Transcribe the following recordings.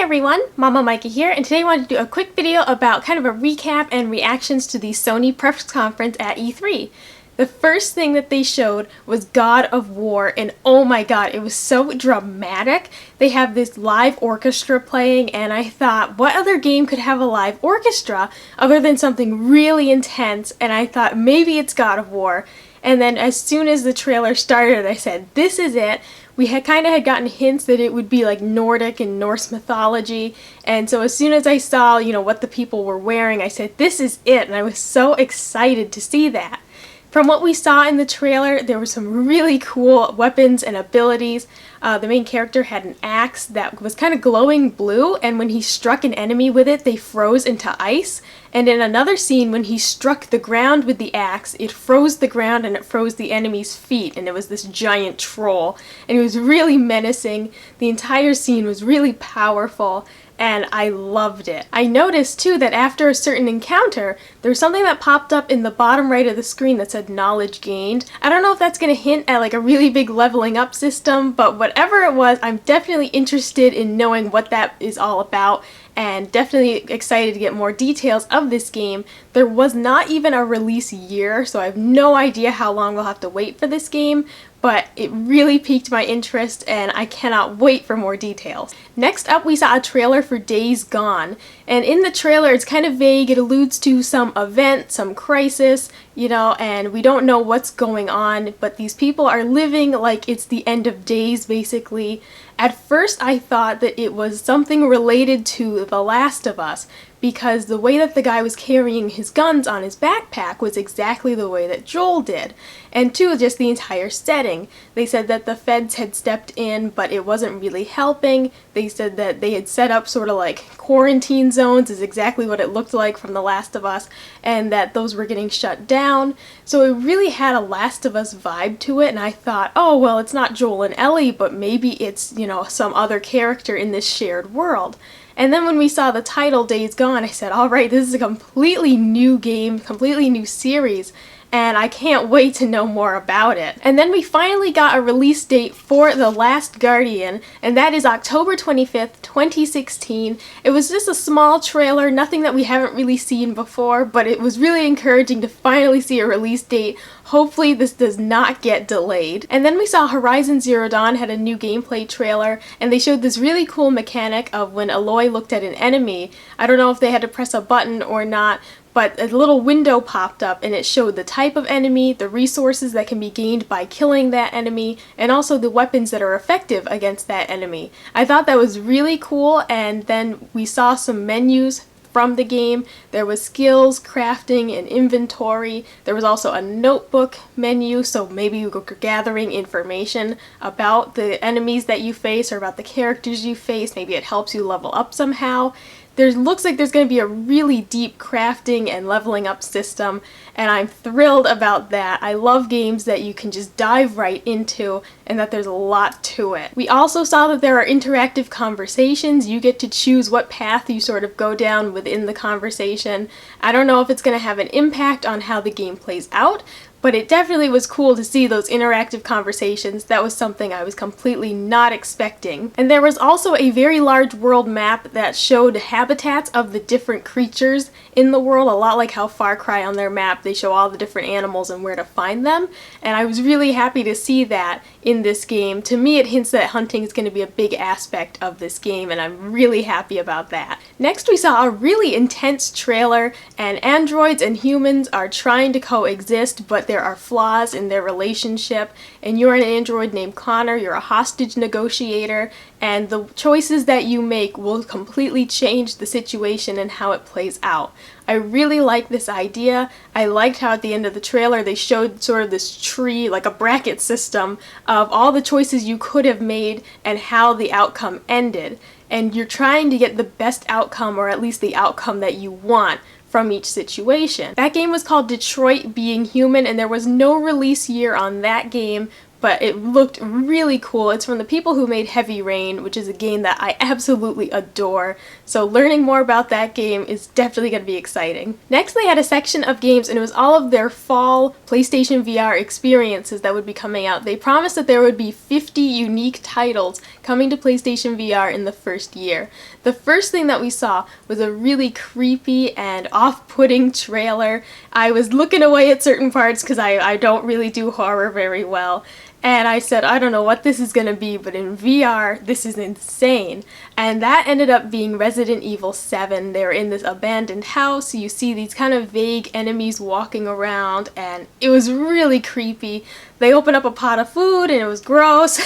everyone, Mama Micah here, and today I wanted to do a quick video about kind of a recap and reactions to the Sony press conference at E3. The first thing that they showed was God of War, and oh my god, it was so dramatic. They have this live orchestra playing, and I thought, what other game could have a live orchestra other than something really intense? And I thought, maybe it's God of War. And then as soon as the trailer started, I said, this is it. We had gotten hints that it would be like Nordic and Norse mythology, and so as soon as I saw, what the people were wearing, I said, this is it, and I was so excited to see that. From what we saw in the trailer, there were some really cool weapons and abilities. The main character had an axe that was kind of glowing blue, and when he struck an enemy with it, they froze into ice. And in another scene, when he struck the ground with the axe, it froze the ground and it froze the enemy's feet, and it was this giant troll. And it was really menacing. The entire scene was really powerful, and I loved it. I noticed too that after a certain encounter, there was something that popped up in the bottom right of the screen that said knowledge gained. I don't know if that's going to hint at like a really big leveling up system, but whatever it was, I'm definitely interested in knowing what that is all about, and definitely excited to get more details of this game. There was not even a release year, so I have no idea how long we'll have to wait for this game, but it really piqued my interest and I cannot wait for more details. Next up, we saw a trailer for Days Gone, and in the trailer it's kind of vague. It alludes to some event, some crisis, and we don't know what's going on, but these people are living like it's the end of days basically. At first I thought that it was something related to The Last of Us, because the way that the guy was carrying his guns on his backpack was exactly the way that Joel did. And two, just the entire setting. They said that the feds had stepped in, but it wasn't really helping. They said that they had set up sort of like quarantine zones, is exactly what it looked like from The Last of Us, and that those were getting shut down. So it really had a Last of Us vibe to it, and I thought, oh well, it's not Joel and Ellie, but maybe it's, some other character in this shared world. And then when we saw the title, Days Gone, I said, alright, this is a completely new game, completely new series, and I can't wait to know more about it. And then we finally got a release date for The Last Guardian, and that is October 25th, 2016. It was just a small trailer, nothing that we haven't really seen before, but it was really encouraging to finally see a release date. Hopefully this does not get delayed. And then we saw Horizon Zero Dawn had a new gameplay trailer, and they showed this really cool mechanic of when Aloy looked at an enemy. I don't know if they had to press a button or not, but a little window popped up and it showed the type of enemy, the resources that can be gained by killing that enemy, and also the weapons that are effective against that enemy. I thought that was really cool, and then we saw some menus from the game. There was skills, crafting, and inventory. There was also a notebook menu, so maybe you were gathering information about the enemies that you face or about the characters you face. Maybe it helps you level up somehow. There looks like there's going to be a really deep crafting and leveling up system, and I'm thrilled about that. I love games that you can just dive right into and that there's a lot to it. We also saw that there are interactive conversations. You get to choose what path you sort of go down within the conversation. I don't know if it's going to have an impact on how the game plays out, but it definitely was cool to see those interactive conversations. That was something I was completely not expecting. And there was also a very large world map that showed habitats of the different creatures in the world, a lot like how Far Cry on their map, they show all the different animals and where to find them. And I was really happy to see that in this game. To me, it hints that hunting is going to be a big aspect of this game, and I'm really happy about that. Next, we saw a really intense trailer, and androids and humans are trying to coexist, but there are flaws in their relationship, and you're an android named Connor. You're a hostage negotiator, and the choices that you make will completely change the situation and how it plays out. I really like this idea. I liked how at the end of the trailer they showed sort of this tree, like a bracket system, of all the choices you could have made and how the outcome ended. And you're trying to get the best outcome, or at least the outcome that you want, from each situation. That game was called Detroit Being Human, and there was no release year on that game, but it looked really cool. It's from the people who made Heavy Rain, which is a game that I absolutely adore. So learning more about that game is definitely going to be exciting. Next, they had a section of games, and it was all of their fall PlayStation VR experiences that would be coming out. They promised that there would be 50 unique titles coming to PlayStation VR in the first year. The first thing that we saw was a really creepy and off-putting trailer. I was looking away at certain parts because I don't really do horror very well. And I said, I don't know what this is going to be, but in VR, this is insane. And that ended up being Resident Evil 7. They're in this abandoned house. You see these kind of vague enemies walking around, and it was really creepy. They open up a pot of food, and it was gross.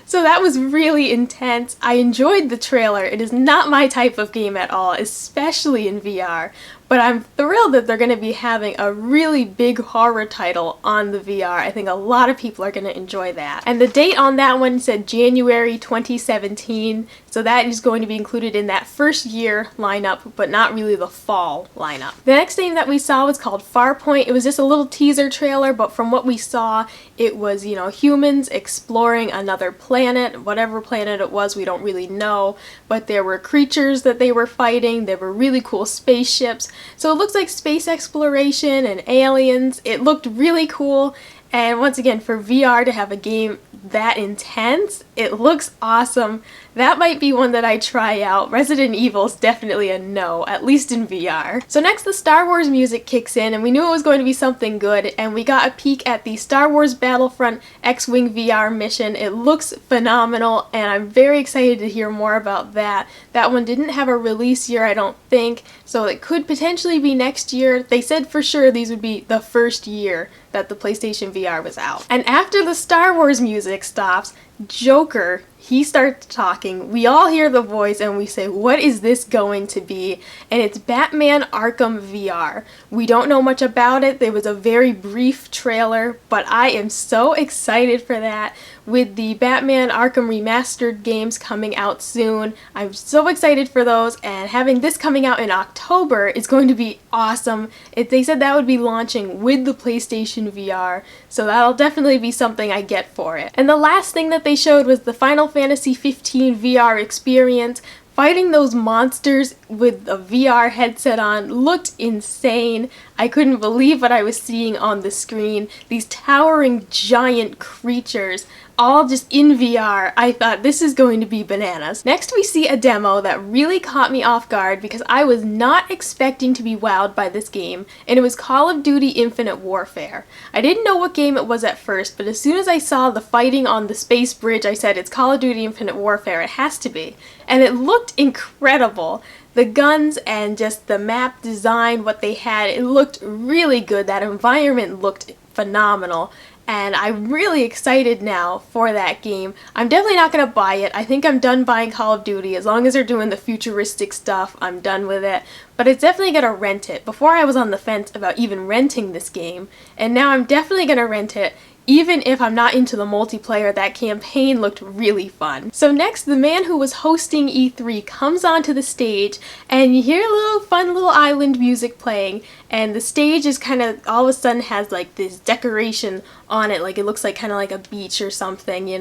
So that was really intense. I enjoyed the trailer. It is not my type of game at all, especially in VR. But I'm thrilled that they're going to be having a really big horror title on the VR. I think a lot of people are going to enjoy that. And the date on that one said January 2017, so that is going to be included in that first year lineup, but not really the fall lineup. The next thing that we saw was called Farpoint. It was just a little teaser trailer, but from what we saw, it was, humans exploring another planet. Whatever planet it was, we don't really know, but there were creatures that they were fighting. There were really cool spaceships. So it looks like space exploration and aliens. It looked really cool, and once again, for VR to have a game that intense, it looks awesome. That might be one that I try out. Resident Evil's definitely a no, at least in VR. So next, the Star Wars music kicks in, and we knew it was going to be something good, and we got a peek at the Star Wars Battlefront X-Wing VR mission. It looks phenomenal, and I'm very excited to hear more about that. That one didn't have a release year, I don't think, so it could potentially be next year. They said for sure these would be the first year that the PlayStation VR was out. And after the Star Wars music stops, Joker, he starts talking. We all hear the voice and we say, what is this going to be? And it's Batman Arkham VR. We don't know much about it. There was a very brief trailer, but I am so excited for that. With the Batman Arkham Remastered games coming out soon, I'm so excited for those, and having this coming out in October is going to be awesome. They said that would be launching with the PlayStation VR, so that'll definitely be something I get for it. And the last thing that they showed was the Final Fantasy 15 VR experience. Fighting those monsters with a VR headset on looked insane. I couldn't believe what I was seeing on the screen. These towering giant creatures, all just in VR. I thought this is going to be bananas. Next we see a demo that really caught me off guard because I was not expecting to be wowed by this game, and it was Call of Duty Infinite Warfare. I didn't know what game it was at first, but as soon as I saw the fighting on the space bridge, I said, it's Call of Duty Infinite Warfare, it has to be. And it looked incredible. The guns and just the map design, what they had, it looked really good. That environment looked phenomenal. And I'm really excited now for that game. I'm definitely not going to buy it. I think I'm done buying Call of Duty. As long as they're doing the futuristic stuff, I'm done with it. But it's definitely going to rent it. Before I was on the fence about even renting this game, and now I'm definitely going to rent it. Even if I'm not into the multiplayer, that campaign looked really fun. So next, the man who was hosting E3 comes onto the stage, and you hear a little fun little island music playing, and the stage is kind of, all of a sudden has like this decoration on it, like it looks like kind of like a beach or something,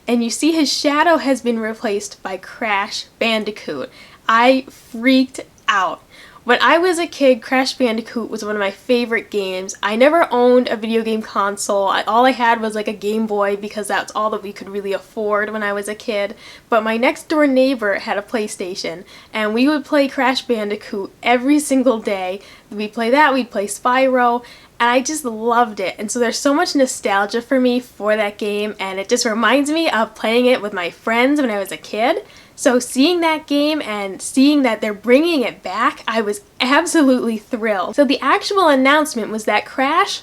and you see his shadow has been replaced by Crash Bandicoot. I freaked out. When I was a kid, Crash Bandicoot was one of my favorite games. I never owned a video game console. All I had was like a Game Boy because that's all that we could really afford when I was a kid. But my next door neighbor had a PlayStation, and we would play Crash Bandicoot every single day. We'd play that, we'd play Spyro, and I just loved it. And so there's so much nostalgia for me for that game, and it just reminds me of playing it with my friends when I was a kid. So seeing that game and seeing that they're bringing it back, I was absolutely thrilled. So the actual announcement was that Crash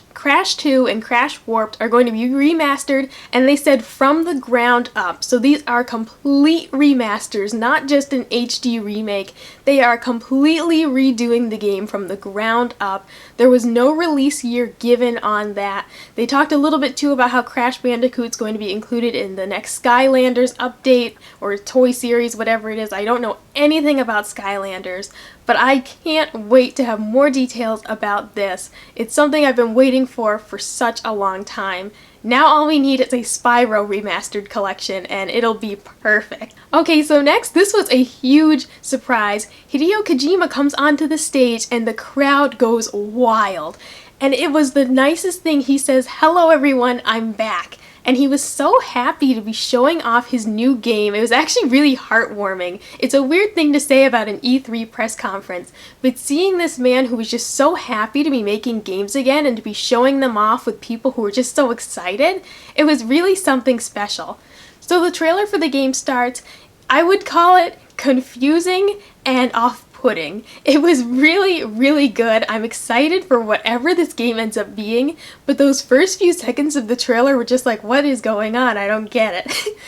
2, and Crash Warped are going to be remastered, and they said from the ground up. So these are complete remasters, not just an HD remake. They are completely redoing the game from the ground up. There was no release year given on that. They talked a little bit too about how Crash Bandicoot's going to be included in the next Skylanders update or toy series, whatever it is. I don't know anything about Skylanders, but I can't wait to have more details about this. It's something I've been waiting for such a long time. Now all we need is a Spyro remastered collection, and it'll be perfect. Okay, so next, this was a huge surprise. Hideo Kojima comes onto the stage and the crowd goes wild. And it was the nicest thing. He says, "Hello everyone, I'm back." and he was so happy to be showing off his new game. It was actually really heartwarming. It's a weird thing to say about an E3 press conference, but seeing this man who was just so happy to be making games again and to be showing them off with people who were just so excited, it was really something special. So the trailer for the game starts. I would call it confusing and off-putting. It was really, really good. I'm excited for whatever this game ends up being, but those first few seconds of the trailer were just like, what is going on? I don't get it.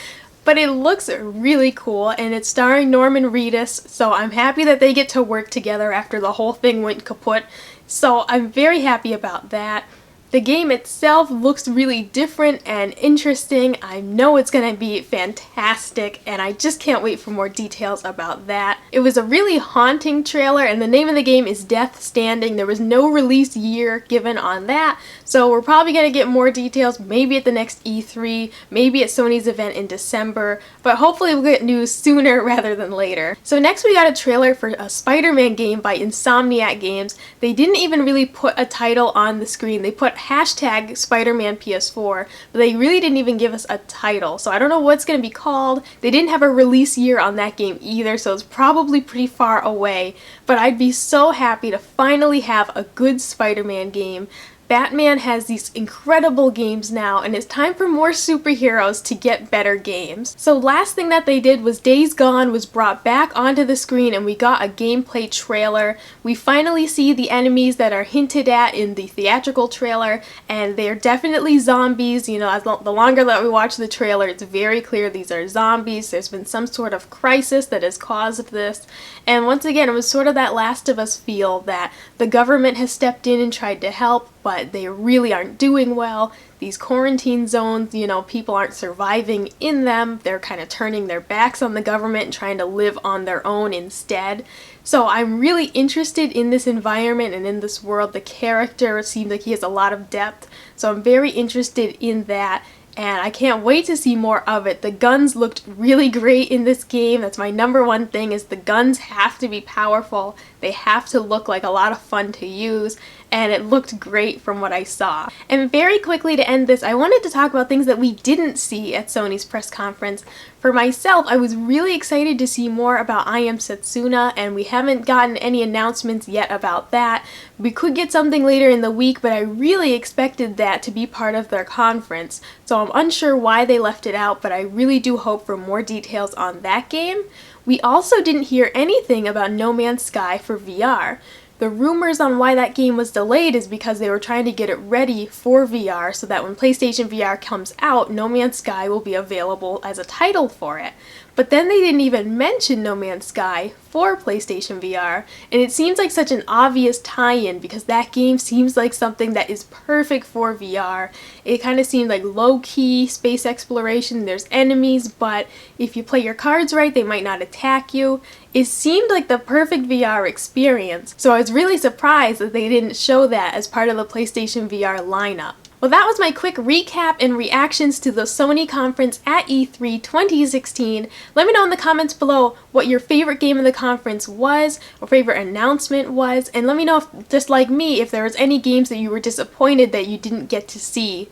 But it looks really cool, and it's starring Norman Reedus, so I'm happy that they get to work together after the whole thing went kaput. So I'm very happy about that. The game itself looks really different and interesting. I know it's going to be fantastic, and I just can't wait for more details about that. It was a really haunting trailer, and the name of the game is Death Standing. There was no release year given on that, so we're probably going to get more details maybe at the next E3, maybe at Sony's event in December, but hopefully we'll get news sooner rather than later. So next we got a trailer for a Spider-Man game by Insomniac Games. They didn't even really put a title on the screen. They put hashtag Spider-Man PS4, but they really didn't even give us a title, so I don't know what's going to be called. They didn't have a release year on that game either, so it's probably pretty far away, but I'd be so happy to finally have a good Spider-Man game. Batman has these incredible games now, and it's time for more superheroes to get better games. So last thing that they did was Days Gone was brought back onto the screen, and we got a gameplay trailer. We finally see the enemies that are hinted at in the theatrical trailer, and they're definitely zombies. You know, the longer that we watch the trailer, it's very clear these are zombies. There's been some sort of crisis that has caused this, and once again, it was sort of that Last of Us feel that the government has stepped in and tried to help, but they really aren't doing well. These quarantine zones, you know, people aren't surviving in them. They're kind of turning their backs on the government and trying to live on their own instead. So I'm really interested in this environment and in this world. The character seems like he has a lot of depth, so I'm very interested in that. And I can't wait to see more of it. The guns looked really great in this game. That's my number one thing, is the guns have to be powerful. They have to look like a lot of fun to use, and it looked great from what I saw. And very quickly to end this, I wanted to talk about things that we didn't see at Sony's press conference. For myself, I was really excited to see more about I Am Setsuna, and we haven't gotten any announcements yet about that. We could get something later in the week, but I really expected that to be part of their conference. So I'm unsure why they left it out, but I really do hope for more details on that game. We also didn't hear anything about No Man's Sky for VR. The rumors on why that game was delayed is because they were trying to get it ready for VR so that when PlayStation VR comes out, No Man's Sky will be available as a title for it. But then they didn't even mention No Man's Sky for PlayStation VR, and it seems like such an obvious tie-in because that game seems like something that is perfect for VR. It kind of seemed like low-key space exploration. There's enemies, but if you play your cards right, they might not attack you. It seemed like the perfect VR experience, so I was really surprised that they didn't show that as part of the PlayStation VR lineup. Well, that was my quick recap and reactions to the Sony conference at E3 2016. Let me know in the comments below what your favorite game of the conference was, or favorite announcement was, and let me know, if, just like me, if there was any games that you were disappointed that you didn't get to see.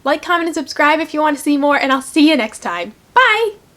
Like, comment, and subscribe if you want to see more, and I'll see you next time. Bye!